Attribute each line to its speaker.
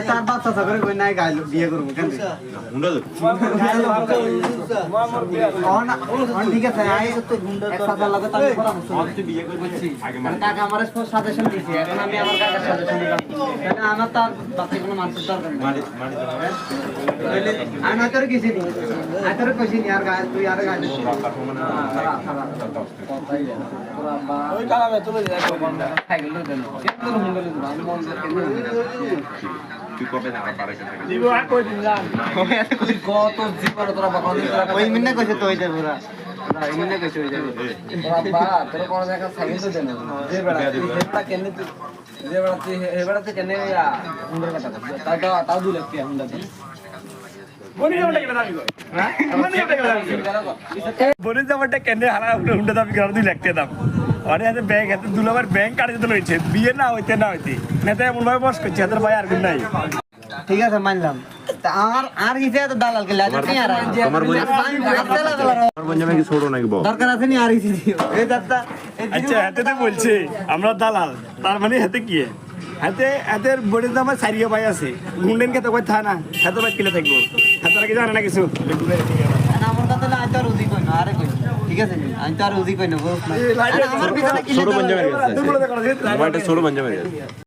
Speaker 1: তার বাচ্চা থাকলে কই নাই গাইলো বিয়ে করবো কেন ঠিক আছে কাকা আমার সাজেশন দিয়েছি এখন আমি আমার কাকার সাজেশন দিলাম আমার তার বাচ্চা কোনো মানুষের দরকার আমি তোর কিছু নি তোর কইছি নি আর গায়ে তুই আর গায়ে ওই কালামে তুলে দেয় খাইলো দেন কেন হুন্ডা আমি মন
Speaker 2: তুই কবে জানা পারে
Speaker 1: দিব আর কই দিন না কত জীবন তোরা বাবা ওই মিন্না কইছে তো হই যাবে ওরা ওই মিন্না কইছে হই যাবে বাবা তোর কোন জায়গা সাইকেল তো দেন যে বেড়া কেন তুই যে বেড়া তুই হে বেড়াতে কেন হুন্ডার কথা তাও 2 লাখ টাকা হুন্ডা দে
Speaker 3: বনি জামাটা কেন হারা হুন্ডা দাবি করার 2 লাখ টাকা দাম আরে হাতে ব্যাংক হাতে দুলাবার ব্যাংক কাটে দিতে লইছে বিয়ে না হইতে নেতা এমন ভাবে বস করছে হাতের ভাই আর কোন নাই
Speaker 1: ঠিক আছে মানলাম আর কিছে তো দালাল কে লাগে কি আর
Speaker 2: তোমার বঞ্জামে কি ছোট নাকি বল
Speaker 1: দরকার আছে নি আর কিছে এই দাদা
Speaker 3: আচ্ছা হাতে তো বলছে আমরা দালাল তার মানে হাতে কি হাতের বড়ি দাম সারিয়া ভাই আছে গুন্ডেন কে তো কই থা না হাতে ভাই কিলে থাকবো হাতে কি জানে না কিছু
Speaker 1: আমার কথা না আইতো রুজি কই না আরে কই ঠিক আছে আমি তো আর রুজি কই না আমার পিছনে কি
Speaker 2: ছোট বঞ্জামে গেছে ছোট বঞ্জামে গেছে